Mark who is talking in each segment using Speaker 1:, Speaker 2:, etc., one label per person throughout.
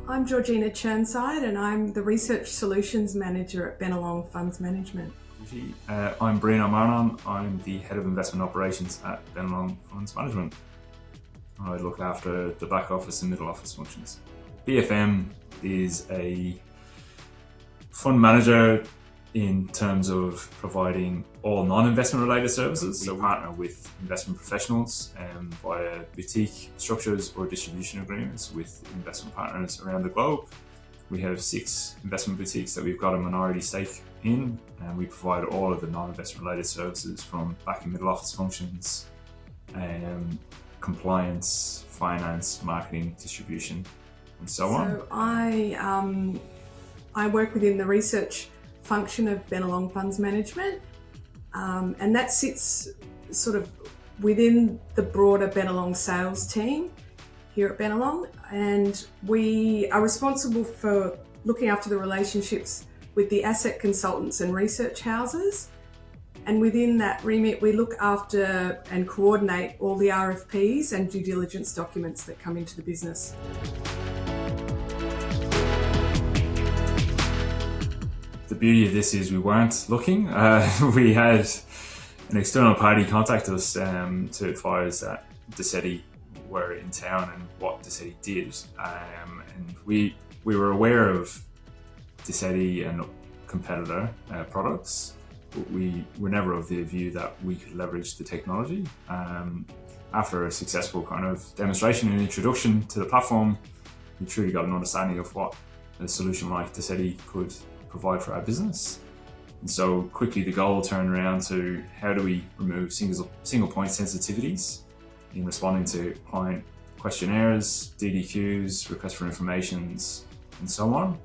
Speaker 1: I'm Georgina Churnside and I'm the Research Solutions Manager at Bennelong Funds Management.
Speaker 2: I'm Brian O'Marnon. I'm the Head of Investment Operations at Bennelong Funds Management. I look after the back office and middle office functions. BFM is a fund manager in terms of providing all non-investment related services. We partner with investment professionals via boutique structures or distribution agreements with investment partners around the globe. We have 6 investment boutiques that we've got a minority stake in, and we provide all of the non-investment related services from back and middle office functions, compliance, finance, marketing, distribution, and so on.
Speaker 1: So I work within the research function of Bennelong Funds Management, and that sits sort of within the broader Bennelong sales team here at Bennelong, and we are responsible for looking after the relationships with the asset consultants and research houses. And within that remit, we look after and coordinate all the RFPs and due diligence documents that come into the business.
Speaker 2: The beauty of this is we weren't looking. We had an external party contact us to advise that Dissetti were in town and what Dissetti did. And we were aware of Dissetti and competitor products, but we were never of the view that we could leverage the technology. After a successful kind of demonstration and introduction to the platform, we truly got an understanding of what a solution like Dissetti could provide for our business. And so quickly the goal turned around to how do we remove single point sensitivities in responding to client questionnaires, DDQs, requests for informations, and so on.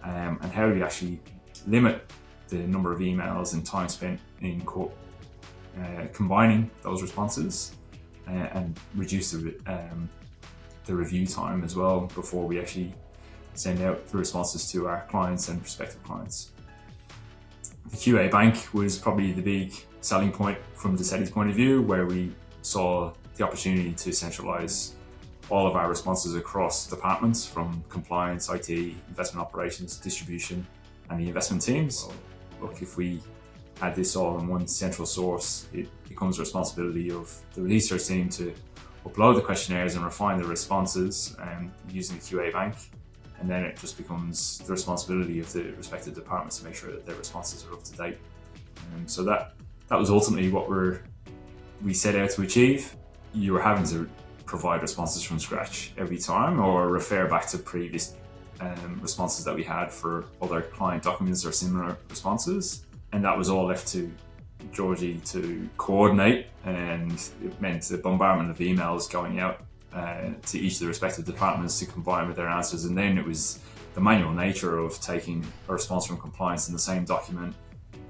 Speaker 2: And how do we actually limit the number of emails and time spent in combining those responses and reduce the review time as well before we actually send out the responses to our clients and prospective clients. The QA bank was probably the big selling point from Dissetti's point of view, where we saw the opportunity to centralize all of our responses across departments from compliance, IT, investment operations, distribution, and the investment teams. So, look, if we had this all in one central source, it becomes the responsibility of the research team to upload the questionnaires and refine the responses using the QA bank. And then it just becomes the responsibility of the respective departments to make sure that their responses are up to date. So that was ultimately what we set out to achieve. You were having to provide responses from scratch every time or refer back to previous responses that we had for other client documents or similar responses. And that was all left to Georgie to coordinate, and it meant the bombardment of emails going out to each of the respective departments to combine with their answers. And then it was the manual nature of taking a response from compliance in the same document,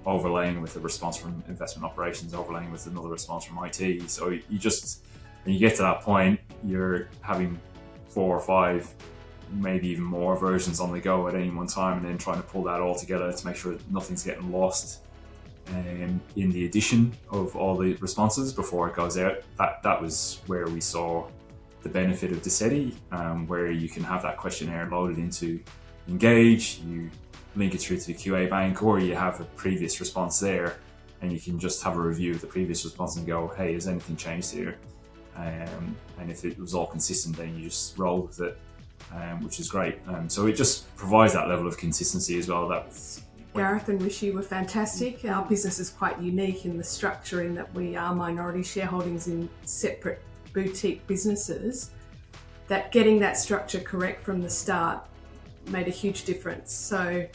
Speaker 2: overlaying with a response from investment operations, overlaying with another response from IT. So you just, when you get to that point, you're having 4 or 5, maybe even more versions on the go at any one time, and then trying to pull that all together to make sure that nothing's getting lost in the addition of all the responses before it goes out. That was where we saw the benefit of Dissetti, where you can have that questionnaire loaded into Engage, you link it through to the QA bank, or you have a previous response there and you can just have a review of the previous response and go, hey, has anything changed here? And if it was all consistent, then you just roll with it, which is great. So it just provides that level of consistency as well.
Speaker 1: Gareth and Rishi were fantastic. Our business is quite unique in the structure in that we are minority shareholdings in separate boutique businesses. That getting that structure correct from the start made a huge difference. So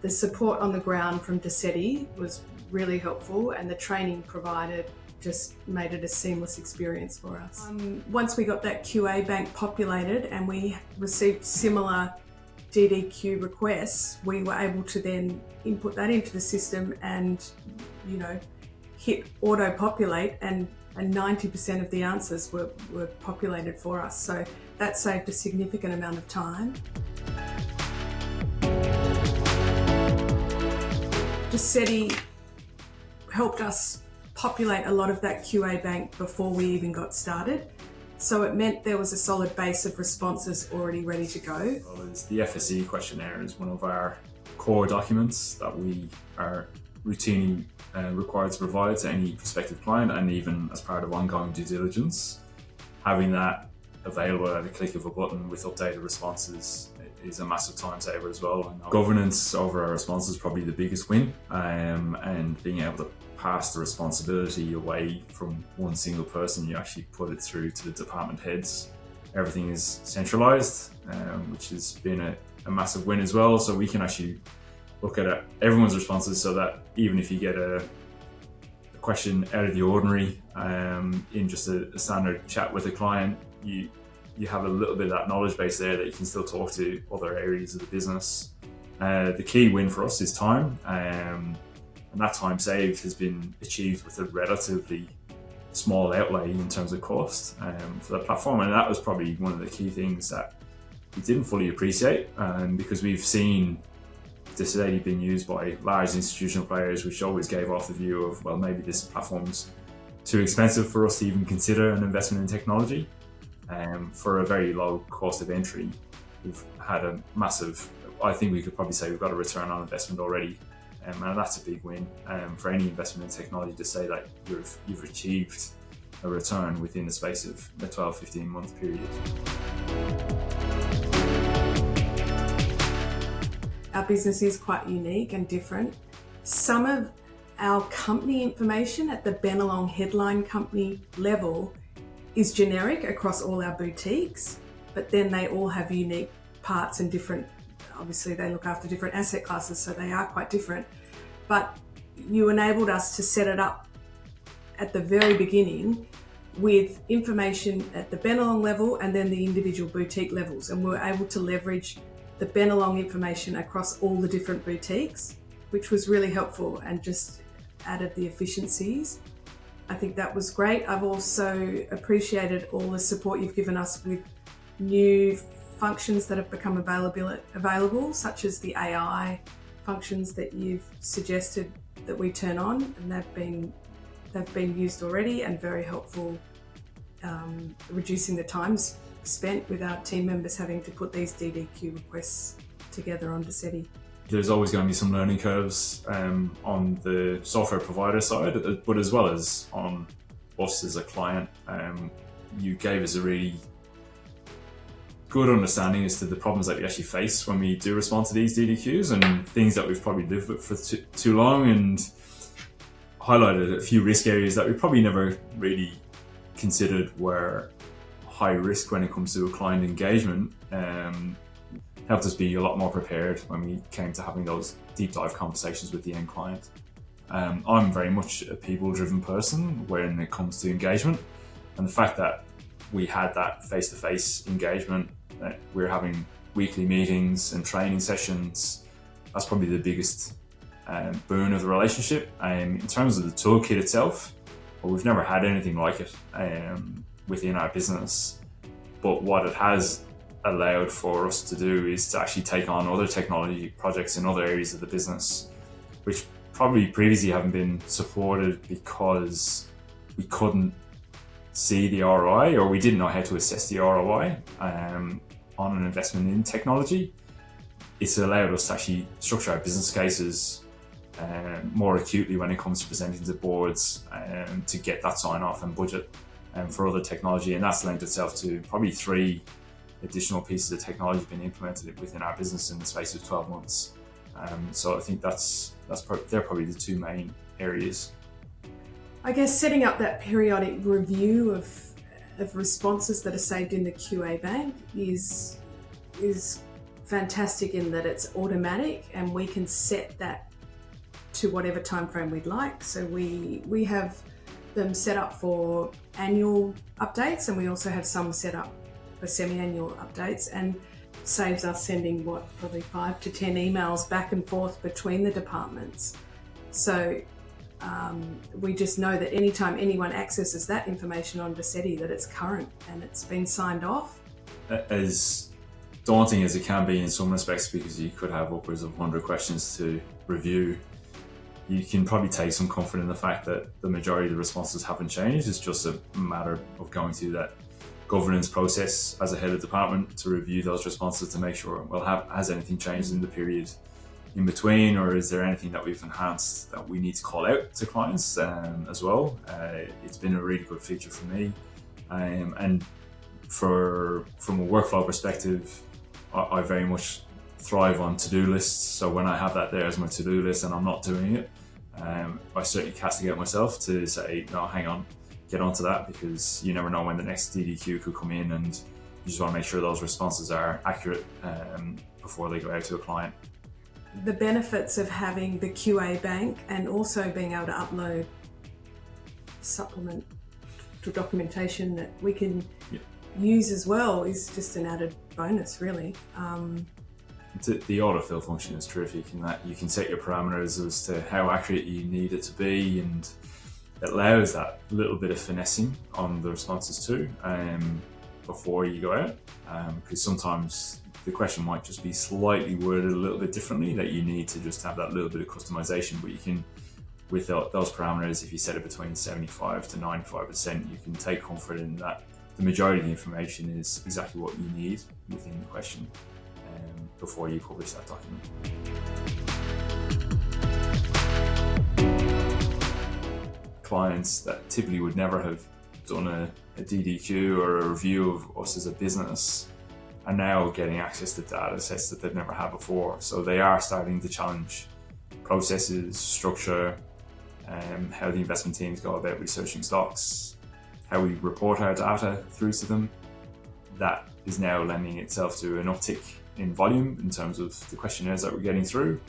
Speaker 1: the support on the ground from Dissetti was really helpful, and the training provided just made it a seamless experience for us. Once we got that QA bank populated and we received similar DDQ requests, we were able to then input that into the system and, hit auto populate, and 90% of the answers were populated for us. So that saved a significant amount of time. Dissetti helped us populate a lot of that QA bank before we even got started. So it meant there was a solid base of responses already ready to go.
Speaker 2: Well, the FSE questionnaire is one of our core documents that we are routinely required to provide to any prospective client, and even as part of ongoing due diligence. Having that available at a click of a button with updated responses is a massive time saver as well. Governance over our responses is probably the biggest win, and being able to pass the responsibility away from one single person, you actually put it through to the department heads. Everything is centralized, which has been a massive win as well. So we can actually look at everyone's responses, so that even if you get a question out of the ordinary in just a standard chat with a client, you have a little bit of that knowledge base there that you can still talk to other areas of the business. The key win for us is time, and that time saved has been achieved with a relatively small outlay in terms of cost for the platform. And that was probably one of the key things that we didn't fully appreciate, because we've seen Decedi being used by large institutional players, which always gave off the view of, well, maybe this platform's too expensive for us to even consider an investment in technology. For a very low cost of entry, we've had a massive, I think we could probably say we've got a return on investment already, and that's a big win for any investment in technology, to say that you've achieved a return within the space of a 12-15 month period.
Speaker 1: Our business is quite unique and different. Some of our company information at the Bennelong headline company level is generic across all our boutiques, but then they all have unique parts and different, obviously they look after different asset classes, so they are quite different. But you enabled us to set it up at the very beginning with information at the Bennelong level and then the individual boutique levels, and we were able to leverage the Bennelong information across all the different boutiques, which was really helpful and just added the efficiencies. I think that was great. I've also appreciated all the support you've given us with new functions that have become available, such as the AI functions that you've suggested that we turn on, and they've been used already and very helpful, reducing the times spent with our team members having to put these DDQ requests together on Decedi.
Speaker 2: There's always going to be some learning curves on the software provider side, but as well as on us as a client. You gave us a really good understanding as to the problems that we actually face when we do respond to these DDQs, and things that we've probably lived with for too long, and highlighted a few risk areas that we probably never really considered were high risk when it comes to a client engagement. Helped us be a lot more prepared when we came to having those deep dive conversations with the end client. I'm very much a people driven person when it comes to engagement, and the fact that we had that face-to-face engagement, that we're having weekly meetings and training sessions, that's probably the biggest boon of the relationship. In terms of the toolkit itself, well, we've never had anything like it within our business, but what it has allowed for us to do is to actually take on other technology projects in other areas of the business, which probably previously haven't been supported because we couldn't see the ROI, or we didn't know how to assess the ROI on an investment in technology. It's allowed us to actually structure our business cases more acutely when it comes to presenting to boards to get that sign off and budget for other technology, and that's lent itself to probably 3 additional pieces of technology being implemented within our business in the space of 12 months. So I think they're probably the 2 main areas.
Speaker 1: I guess setting up that periodic review of responses that are saved in the QA bank is fantastic in that it's automatic, and we can set that to whatever time frame we'd like. So we have them set up for annual updates, and we also have some set up for semi-annual updates, and saves us sending probably 5 to 10 emails back and forth between the departments. So we just know that anytime anyone accesses that information on Decedi, that it's current and it's been signed off.
Speaker 2: As daunting as it can be in some respects, because you could have upwards of 100 questions to review, you can probably take some comfort in the fact that the majority of the responses haven't changed. It's just a matter of going through that governance process as a head of department to review those responses to make sure, well, has anything changed in the period in between, or is there anything that we've enhanced that we need to call out to clients as well. It's been a really good feature for me, and from a workflow perspective, I very much thrive on to-do lists. So when I have that there as my to-do list and I'm not doing it, I certainly castigate myself to say, no, hang on, get onto that, because you never know when the next DDQ could come in, and you just want to make sure those responses are accurate before they go out to a client.
Speaker 1: The benefits of having the QA bank and also being able to upload supplement to documentation that we can use as well is just an added bonus, really.
Speaker 2: The autofill function is terrific in that you can set your parameters as to how accurate you need it to be, and it allows that little bit of finessing on the responses too before you go out, because sometimes the question might just be slightly worded a little bit differently, that you need to just have that little bit of customization. But you can, with those parameters, if you set it between 75 to 95%, you can take comfort in that the majority of the information is exactly what you need within the question before you publish that document. Clients that typically would never have done a DDQ or a review of us as a business are now getting access to data sets that they've never had before. So they are starting to challenge processes, structure, how the investment teams go about researching stocks, how we report our data through to them. That is now lending itself to an uptick in volume in terms of the questionnaires that we're getting through.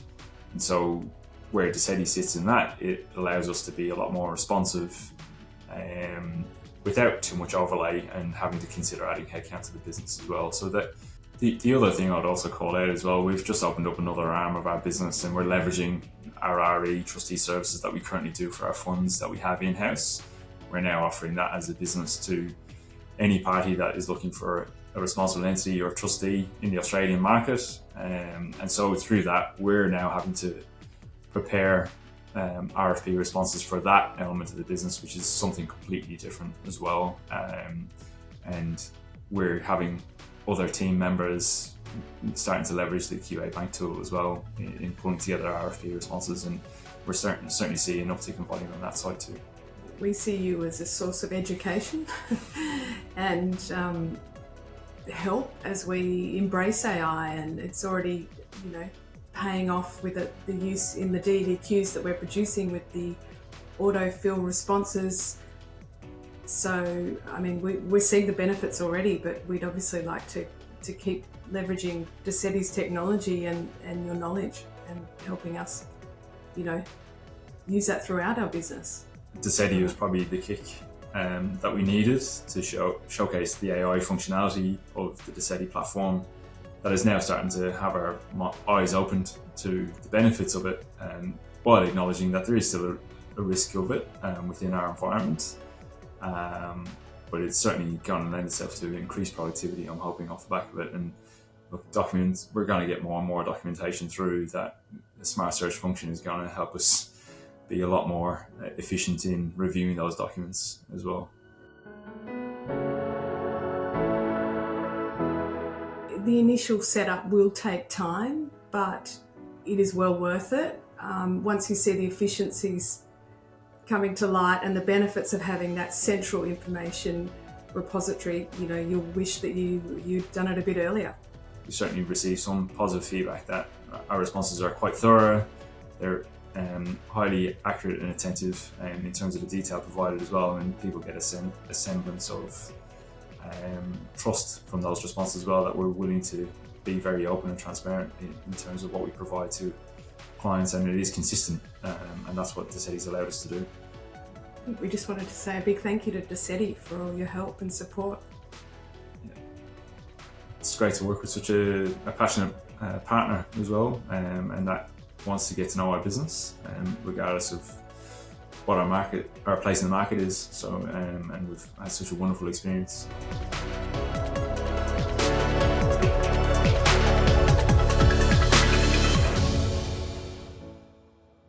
Speaker 2: And so where Decedi sits in that, it allows us to be a lot more responsive without too much overlay and having to consider adding headcount to the business as well. So that the other thing I'd also call out as well, we've just opened up another arm of our business, and we're leveraging our RE trustee services that we currently do for our funds that we have in-house. We're now offering that as a business to any party that is looking for a responsible entity or trustee in the Australian market. And so through that, we're now having to prepare RFP responses for that element of the business, which is something completely different as well. And we're having other team members starting to leverage the QA bank tool as well in pulling together RFP responses, and we're certainly seeing an uptick in volume on that side too.
Speaker 1: We see you as a source of education and help as we embrace AI, and it's already, paying off with the use in the DDQs that we're producing with the autofill responses. So, we're seeing the benefits already, but we'd obviously like to keep leveraging Decedi's technology and your knowledge and helping us, use that throughout our business.
Speaker 2: Decedi was probably the kick that we needed to showcase the AI functionality of the Decedi platform that is now starting to have our eyes opened to the benefits of it, while acknowledging that there is still a risk of it within our environment. But it's certainly going to lend itself to increased productivity, I'm hoping, off the back of it. And look, documents, we're going to get more and more documentation through that. The smart search function is going to help us be a lot more efficient in reviewing those documents as well.
Speaker 1: The initial setup will take time, but it is well worth it. Once you see the efficiencies coming to light and the benefits of having that central information repository, you'll wish that you'd done it a bit earlier.
Speaker 2: We certainly received some positive feedback that our responses are quite thorough. They're highly accurate and attentive in terms of the detail provided as well, and people get a semblance of trust from those responses as well, that we're willing to be very open and transparent in terms of what we provide to clients, and it is consistent, and that's what Decedi's allowed us to do.
Speaker 1: We just wanted to say a big thank you to Decedi for all your help and support.
Speaker 2: Yeah. It's great to work with such a passionate partner as well, and that wants to get to know our business, regardless of what our place in the market is. So, and we've had such a wonderful experience.